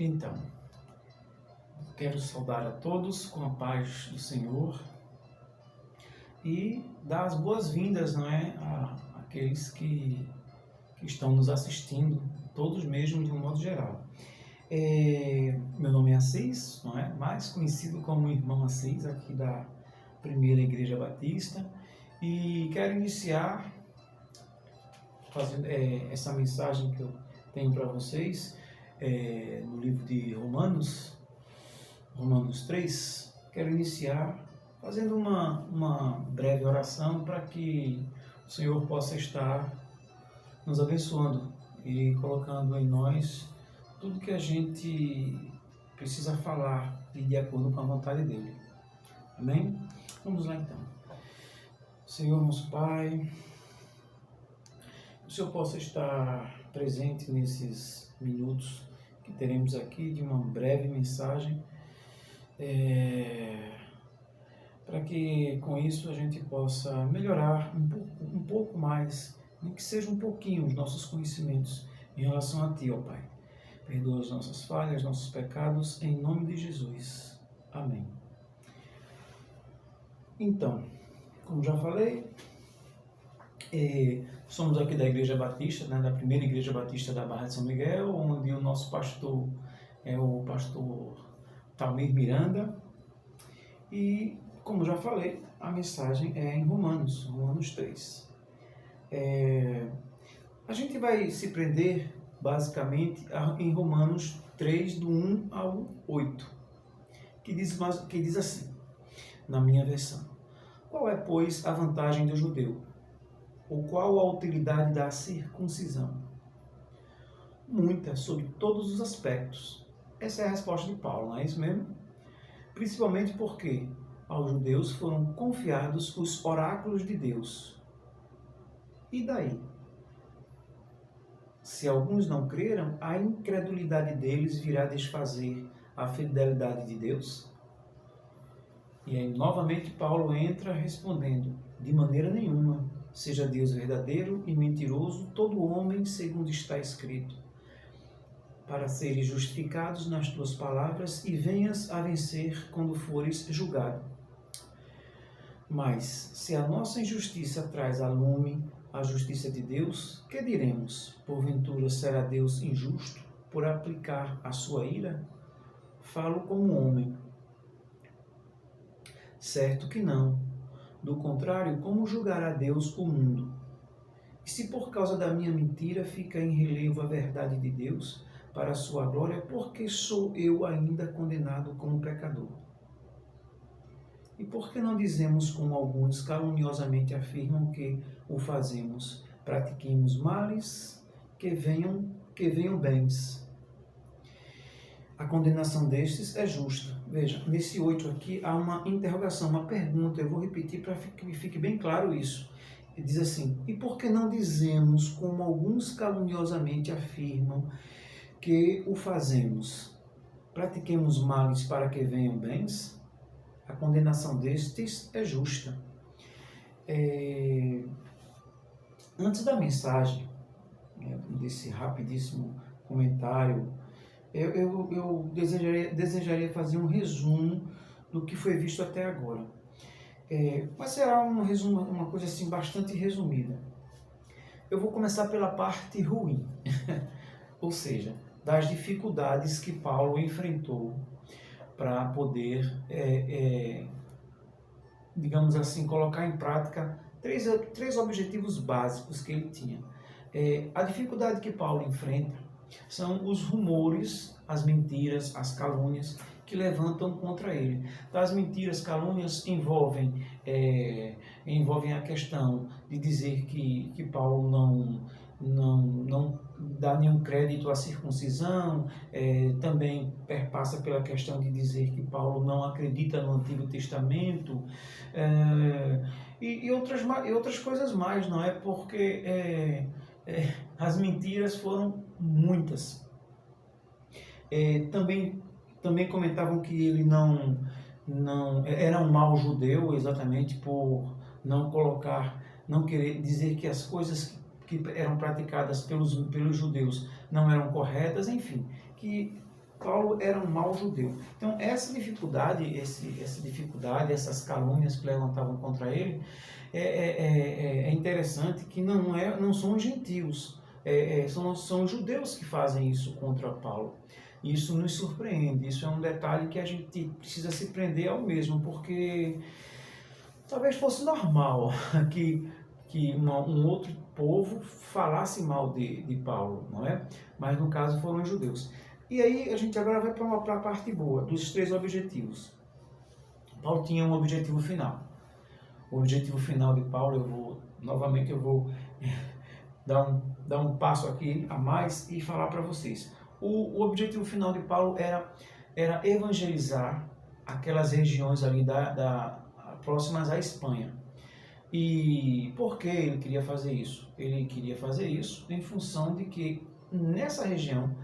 Então, quero saudar a todos com a paz do Senhor e dar as boas-vindas, não é, àqueles que estão nos assistindo, todos mesmo de um modo geral. Meu nome é Assis, não é? Mais conhecido como Irmão Assis, aqui da Primeira Igreja Batista, e quero iniciar fazendo essa mensagem que eu tenho para vocês no livro de Romanos 3. Quero iniciar fazendo uma breve oração para que o Senhor possa estar nos abençoando e colocando em nós tudo que a gente precisa falar de acordo com a vontade dele. Amém? Vamos lá então. Senhor nosso Pai, que o Senhor possa estar presente nesses minutos que teremos aqui de uma breve mensagem, para que com isso a gente possa melhorar um pouco mais, nem que seja um pouquinho, os nossos conhecimentos em relação a Ti, ó Pai. Perdoa as nossas falhas, nossos pecados, em nome de Jesus. Amém. Então, como já falei, somos aqui da Igreja Batista, né, da Primeira Igreja Batista da Barra de São Miguel, onde o nosso pastor é o pastor Talmir Miranda. E, como já falei, a mensagem é em Romanos 3. A gente vai se prender basicamente em Romanos 3, do 1 ao 8, que diz assim, na minha versão: qual é, pois, a vantagem do judeu? Ou qual a utilidade da circuncisão? Muita, sob todos os aspectos. Essa é a resposta de Paulo, não é isso mesmo? Principalmente porque aos judeus foram confiados os oráculos de Deus. E daí? Se alguns não creram, a incredulidade deles virá desfazer a fidelidade de Deus? E aí, novamente, Paulo entra respondendo: de maneira nenhuma, seja Deus verdadeiro e mentiroso, todo homem, segundo está escrito, para seres justificados nas tuas palavras e venhas a vencer quando fores julgado. Mas, se a nossa injustiça traz à lume a justiça de Deus, que diremos? Porventura será Deus injusto por aplicar a sua ira? Falo como homem. Certo que não. Do contrário, como julgará Deus o mundo? E se por causa da minha mentira fica em relevo a verdade de Deus, para a sua glória, por que sou eu ainda condenado como pecador? E por que não dizemos, como alguns caluniosamente afirmam, que o fazemos? Pratiquemos males, que venham bens. A condenação destes é justa. Veja, nesse 8 aqui há uma interrogação, uma pergunta. Eu vou repetir para que fique bem claro isso. Ele diz assim: e por que não dizemos, como alguns caluniosamente afirmam, que o fazemos? Pratiquemos males para que venham bens? A condenação destes é justa. Antes da mensagem, desse rapidíssimo comentário, eu desejaria fazer um resumo do que foi visto até agora. Mas será um resumo, uma coisa assim bastante resumida. Eu vou começar pela parte ruim, ou seja, das dificuldades que Paulo enfrentou para poder, digamos assim, colocar em prática três objetivos básicos que ele tinha. A dificuldade que Paulo enfrenta são os rumores, as mentiras, as calúnias que levantam contra ele. As mentiras, calúnias envolvem a questão de dizer que Paulo não dá nenhum crédito à circuncisão, também perpassa pela questão de dizer que Paulo não acredita no Antigo Testamento, e outras coisas mais, não é? Porque as mentiras foram muitas. Também comentavam que ele não era um mau judeu, exatamente por não querer dizer que as coisas que eram praticadas pelos judeus não eram corretas, enfim, que Paulo era um mau judeu. Então, essa dificuldade, essas calúnias que levantavam contra ele, é interessante que não são os gentios, são os judeus que fazem isso contra Paulo. Isso nos surpreende, isso é um detalhe que a gente precisa se prender ao mesmo, porque talvez fosse normal que um outro povo falasse mal de Paulo, não é? Mas no caso foram os judeus. E aí a gente agora vai para a parte boa, dos 3 objetivos. Paulo tinha um objetivo final. O objetivo final de Paulo, novamente eu vou dar um passo aqui a mais e falar para vocês. O objetivo final de Paulo era evangelizar aquelas regiões ali próximas à Espanha. E por que ele queria fazer isso? Ele queria fazer isso em função de que nessa região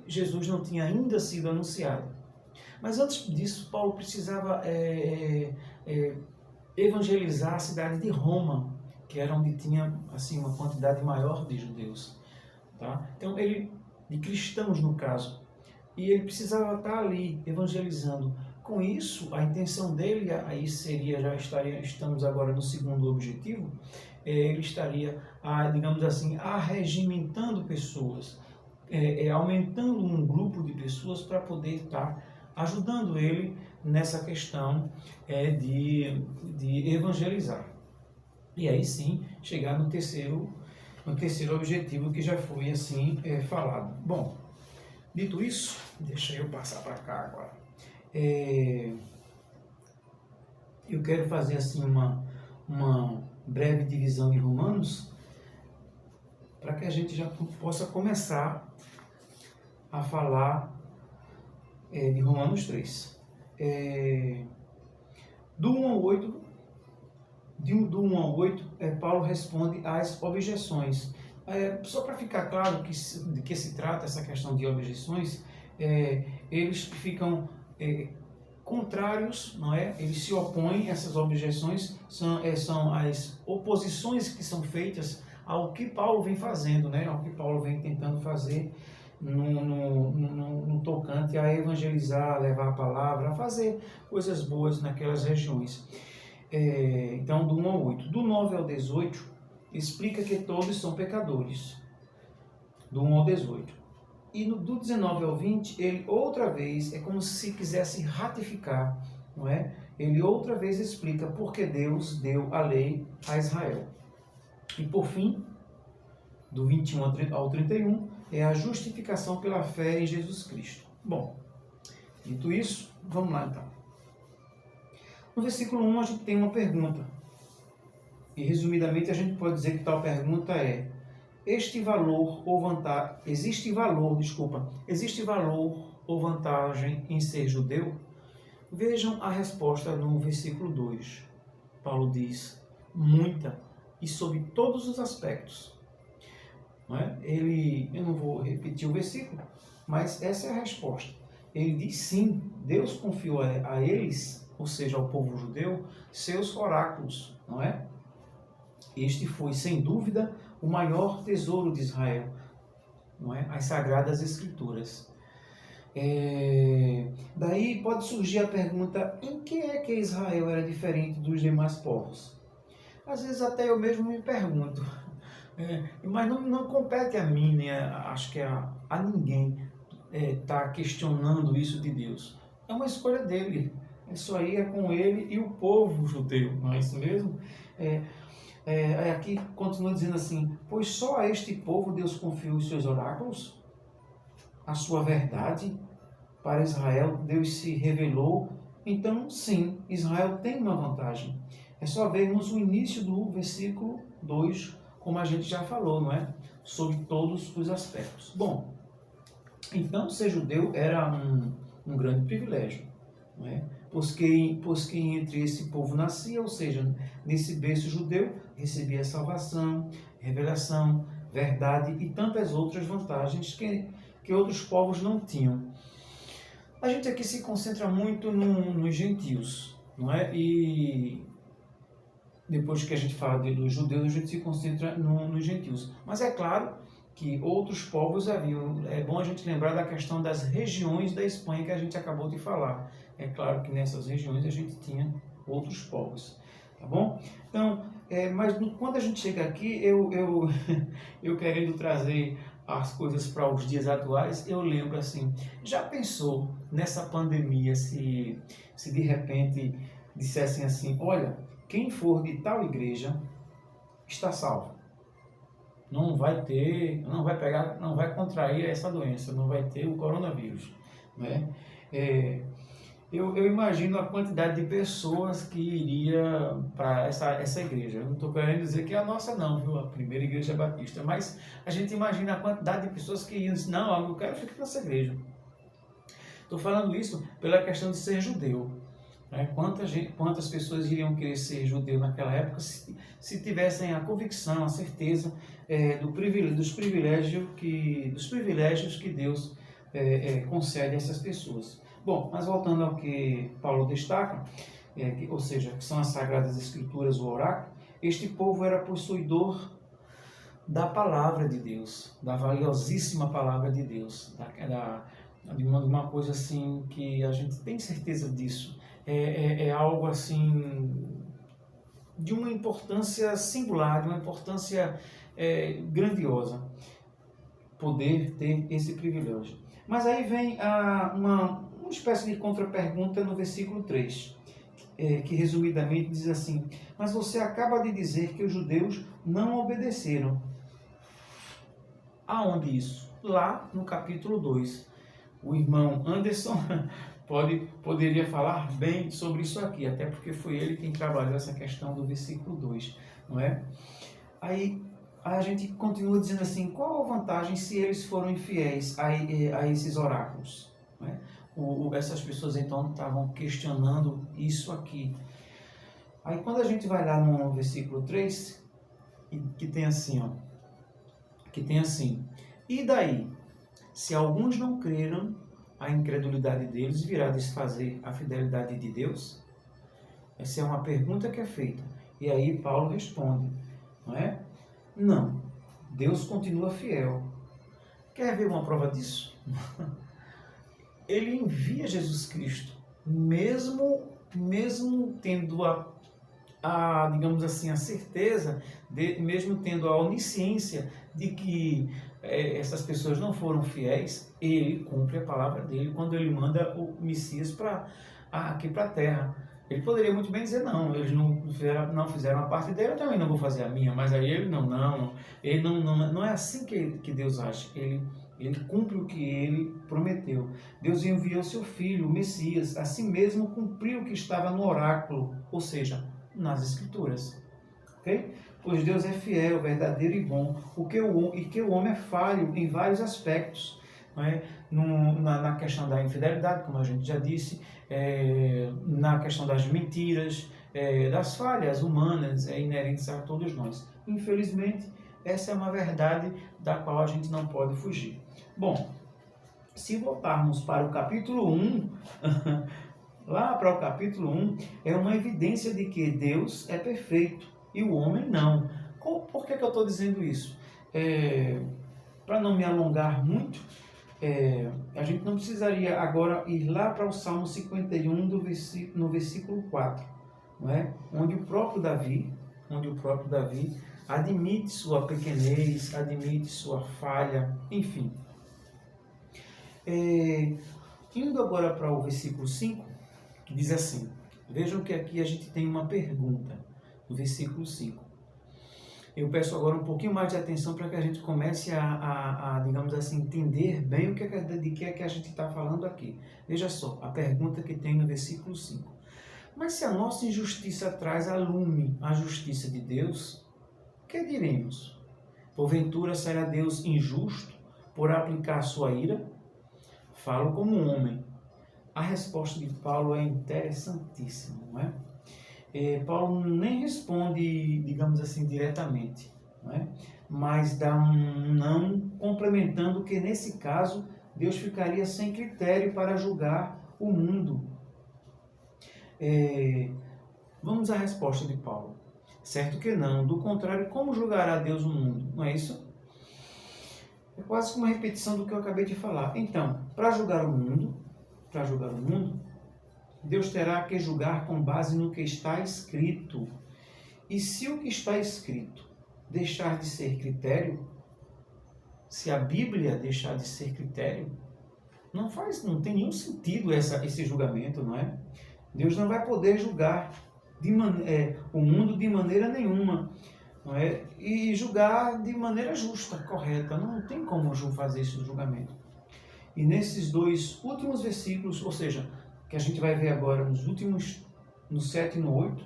Jesus não tinha ainda sido anunciado. Mas antes disso, Paulo precisava evangelizar a cidade de Roma, que era onde tinha assim uma quantidade maior de judeus, tá? Então de cristãos no caso, e ele precisava estar ali evangelizando. Com isso, a intenção dele aí seria, estamos agora no segundo objetivo, ele estaria, digamos assim, arregimentando pessoas, aumentando um grupo de pessoas para poder estar ajudando ele nessa questão de evangelizar. E aí sim, chegar no terceiro objetivo que já foi assim falado. Bom, dito isso, deixa eu passar para cá agora. Eu quero fazer assim uma breve divisão de Romanos para que a gente já possa começar a falar de Romanos 3. Do 1 ao 8, Paulo responde às objeções. Só para ficar claro de que se trata essa questão de objeções, eles ficam contrários, não é? Eles se opõem, essas objeções são as oposições que são feitas ao que Paulo vem fazendo, né? Ao que Paulo vem tentando fazer no tocante a evangelizar, a levar a palavra, a fazer coisas boas naquelas regiões. Então, do 1 ao 8. Do 9 ao 18, explica que todos são pecadores. Do 1 ao 18. E do 19 ao 20, ele outra vez, é como se quisesse ratificar, não é? Ele outra vez explica porque Deus deu a lei a Israel. E por fim, do 21 ao 31, é a justificação pela fé em Jesus Cristo. Bom, dito isso, vamos lá então. No versículo 1 a gente tem uma pergunta. E resumidamente a gente pode dizer que tal pergunta é: existe valor ou vantagem em ser judeu? Vejam a resposta no versículo 2. Paulo diz: muita, e sob todos os aspectos. Não é? Eu não vou repetir o versículo, mas essa é a resposta. Ele diz sim, Deus confiou a eles, ou seja, ao povo judeu, seus oráculos, não é? Este foi, sem dúvida, o maior tesouro de Israel, não é? As Sagradas Escrituras. Daí pode surgir a pergunta: em que é que Israel era diferente dos demais povos? Às vezes até eu mesmo me pergunto, mas não compete a mim, né? Acho que a ninguém tá questionando isso de Deus. É uma escolha dele. Isso aí é com ele e o povo judeu, não é isso mesmo? Aqui continua dizendo assim: pois só a este povo Deus confiou os seus oráculos, a sua verdade. Para Israel, Deus se revelou. Então, sim, Israel tem uma vantagem. É só vermos o início do versículo 2, como a gente já falou, não é? Sobre todos os aspectos. Bom, então ser judeu era um grande privilégio, não é? Pois que entre esse povo nascia, ou seja, nesse berço judeu, recebia salvação, revelação, verdade e tantas outras vantagens que outros povos não tinham. A gente aqui se concentra muito nos gentios, não é? E depois que a gente fala dos judeus, a gente se concentra nos gentios. Mas é claro que outros povos haviam. É bom a gente lembrar da questão das regiões da Espanha que a gente acabou de falar. É claro que nessas regiões a gente tinha outros povos, tá bom? Então, mas quando a gente chega aqui, eu querendo trazer as coisas para os dias atuais, eu lembro assim, já pensou nessa pandemia se de repente dissessem assim, olha, quem for de tal igreja está salvo. Não vai ter, não vai pegar, não vai contrair essa doença, não vai ter o coronavírus, né? Eu imagino a quantidade de pessoas que iria para essa igreja. Eu não estou querendo dizer que é a nossa não, viu? A primeira igreja batista, mas a gente imagina a quantidade de pessoas que iam dizer, não, eu quero ficar nessa igreja. Estou falando isso pela questão de ser judeu. Né? Quantas pessoas iriam querer ser judeu naquela época se tivessem a convicção, a certeza dos privilégios que Deus concede a essas pessoas. Bom, mas voltando ao que Paulo destaca, ou seja, que são as Sagradas Escrituras, o oráculo, este povo era possuidor da palavra de Deus, da valiosíssima palavra de Deus, de uma coisa assim que a gente tem certeza disso. É algo assim de uma importância singular, de uma importância grandiosa, poder ter esse privilégio. Mas aí vem uma espécie de contrapergunta no versículo 3, que resumidamente diz assim, mas você acaba de dizer que os judeus não obedeceram. Aonde isso? Lá no capítulo 2. O irmão Anderson poderia falar bem sobre isso aqui, até porque foi ele quem trabalhou essa questão do versículo 2, não é? Aí a gente continua dizendo assim, qual a vantagem se eles foram infiéis a esses oráculos? Não é? Essas pessoas então estavam questionando isso aqui. Aí quando a gente vai lá no versículo 3, que tem assim, e daí? Se alguns não creram, a incredulidade deles virá desfazer a fidelidade de Deus? Essa é uma pergunta que é feita. E aí Paulo responde, não é? Não, Deus continua fiel. Quer ver uma prova disso? Ele envia Jesus Cristo, mesmo tendo digamos assim, a certeza, mesmo tendo a onisciência de que essas pessoas não foram fiéis, ele cumpre a palavra dele quando ele manda o Messias aqui para a terra. Ele poderia muito bem dizer, não, eles não fizeram a parte dele, eu também não vou fazer a minha, mas aí ele ele não é assim que Deus age, ele cumpre o que ele prometeu. Deus enviou seu filho, o Messias, assim mesmo cumpriu o que estava no oráculo, ou seja, nas Escrituras. Okay? Pois Deus é fiel, verdadeiro e bom, e que o homem é falho em vários aspectos. Não é? Na questão da infidelidade, como a gente já disse, na questão das mentiras, das falhas humanas inerentes a todos nós. Infelizmente, essa é uma verdade da qual a gente não pode fugir. Bom, se voltarmos para o capítulo 1, lá para o capítulo 1, é uma evidência de que Deus é perfeito e o homem não. Por que eu estou dizendo isso? Para não me alongar muito, a gente não precisaria agora ir lá para o Salmo 51, no versículo 4, não é? Onde o próprio Davi admite sua pequenez, admite sua falha, enfim. Indo agora para o versículo 5, que diz assim, vejam que aqui a gente tem uma pergunta, no versículo 5. Eu peço agora um pouquinho mais de atenção para que a gente comece digamos assim, entender bem de que é que a gente está falando aqui. Veja só, a pergunta que tem no versículo 5. Mas se a nossa injustiça traz à lume a justiça de Deus, o que diremos? Porventura será Deus injusto por aplicar sua ira? Falo como um homem. A resposta de Paulo é interessantíssima, não é? Paulo nem responde, digamos assim, diretamente, não é? Mas dá um não, complementando que, nesse caso, Deus ficaria sem critério para julgar o mundo. Vamos à resposta de Paulo. Certo que não, do contrário, como julgará Deus o mundo? Não é isso? É quase que uma repetição do que eu acabei de falar. Então, para julgar o mundo, Deus terá que julgar com base no que está escrito. E se o que está escrito deixar de ser critério, se a Bíblia deixar de ser critério, não tem nenhum sentido esse julgamento, não é? Deus não vai poder julgar o mundo de maneira nenhuma, não é? E julgar de maneira justa, correta. Não tem como fazer esse julgamento. E nesses dois últimos versículos, ou seja, que a gente vai ver agora no 7 e no 8,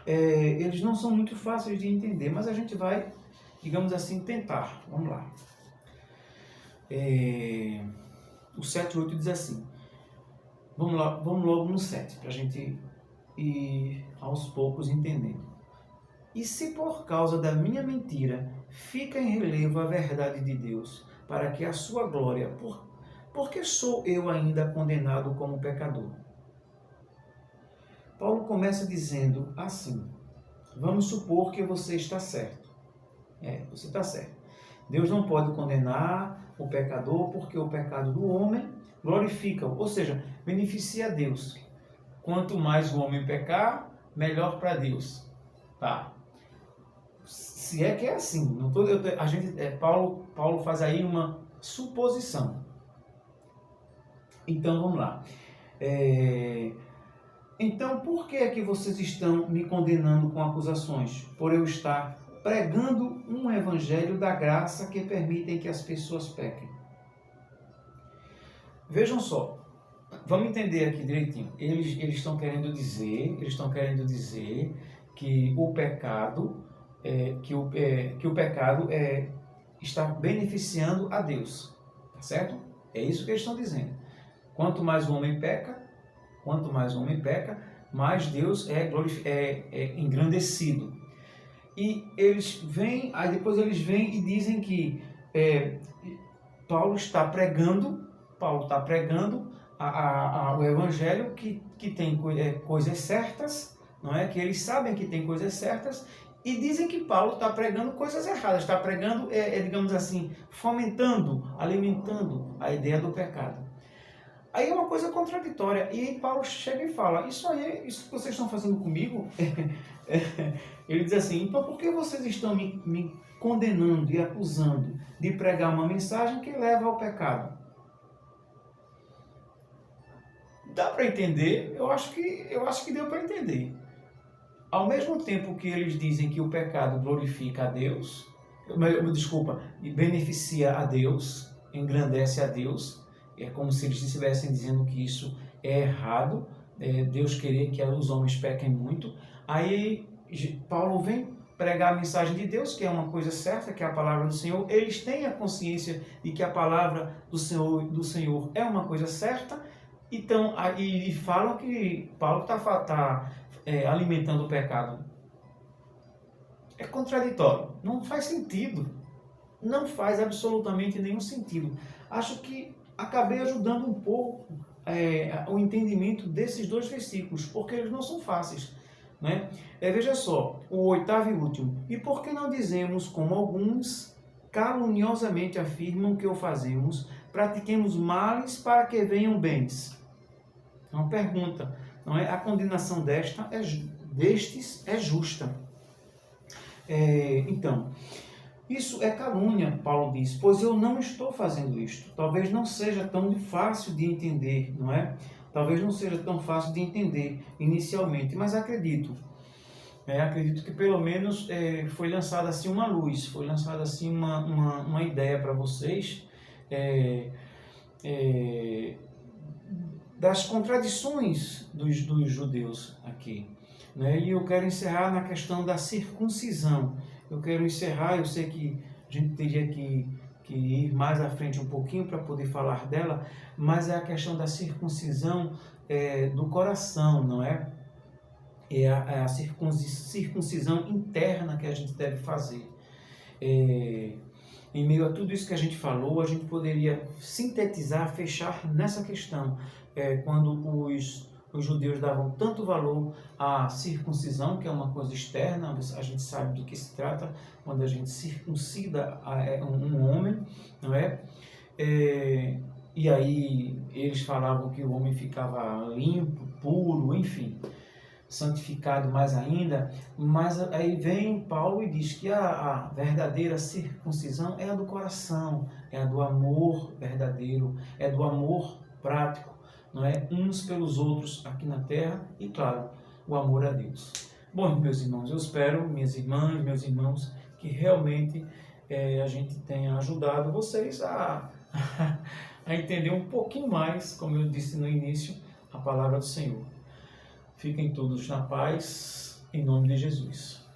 eles não são muito fáceis de entender, mas a gente vai, digamos assim, tentar. Vamos lá. O 7 e 8 diz assim. Vamos logo no 7, para a gente ir aos poucos entendendo. E se por causa da minha mentira fica em relevo a verdade de Deus, para que a sua glória, porque sou eu ainda condenado como pecador? Paulo começa dizendo assim: vamos supor que você está certo. Você está certo. Deus não pode condenar o pecador porque o pecado do homem glorifica, ou seja, beneficia a Deus. Quanto mais o homem pecar, melhor para Deus. Tá? Se é que é assim. Paulo faz aí uma suposição. Então vamos lá. Então, por que é que vocês estão me condenando com acusações? Por eu estar pregando um evangelho da graça que permitem que as pessoas pequem. Vejam só, vamos entender aqui direitinho. Eles estão querendo dizer que o pecado está beneficiando a Deus, tá certo? É isso que eles estão dizendo. Quanto mais o homem peca, mais Deus é engrandecido. E depois eles vêm e dizem que Paulo está pregando o evangelho que tem coisas certas, não é? Que eles sabem que tem coisas certas, e dizem que Paulo está pregando coisas erradas, está pregando, digamos assim, fomentando, alimentando a ideia do pecado. Aí é uma coisa contraditória. E aí Paulo chega e fala: isso que vocês estão fazendo comigo? Ele diz assim: então por que vocês estão me condenando e acusando de pregar uma mensagem que leva ao pecado? Dá para entender? Eu acho que deu para entender. Ao mesmo tempo que eles dizem que o pecado glorifica a Deus, beneficia a Deus, engrandece a Deus, é como se eles estivessem dizendo que isso é errado, Deus querer que os homens pequem muito. Aí Paulo vem pregar a mensagem de Deus, que é uma coisa certa, que é a palavra do Senhor. Eles têm a consciência de que a palavra do Senhor é uma coisa certa, então, e falam que Paulo está alimentando o pecado. É contraditório, não faz sentido, não faz absolutamente nenhum sentido. Acho que acabei ajudando um pouco o entendimento desses dois versículos, porque eles não são fáceis, né? Veja só, o 8º e último. E por que não dizemos, como alguns caluniosamente afirmam que o fazemos, pratiquemos males para que venham bens? É uma pergunta, não é? A condenação destes é justa. Então, isso é calúnia, Paulo diz, pois eu não estou fazendo isto. Talvez não seja tão fácil de entender, não é? Talvez não seja tão fácil de entender inicialmente, mas acredito que pelo menos foi lançada assim uma luz, foi lançada assim uma ideia para vocês das contradições dos judeus aqui, né? E eu quero encerrar na questão da circuncisão. Eu sei que a gente teria que ir mais à frente um pouquinho para poder falar dela, mas é a questão da circuncisão do coração, não é? É a circuncisão interna que a gente deve fazer. Em meio a tudo isso que a gente falou, a gente poderia sintetizar, fechar nessa questão. Quando os judeus davam tanto valor à circuncisão, que é uma coisa externa, a gente sabe do que se trata quando a gente circuncida um homem, não é? E aí eles falavam que o homem ficava limpo, puro, enfim, santificado mais ainda, mas aí vem Paulo e diz que a verdadeira circuncisão é a do coração, é a do amor verdadeiro, é do amor prático, não é? Uns pelos outros aqui na terra e, claro, o amor a Deus. Bom, meus irmãos, eu espero, minhas irmãs, meus irmãos, que realmente a gente tenha ajudado vocês a entender um pouquinho mais, como eu disse no início, a palavra do Senhor. Fiquem todos na paz, em nome de Jesus.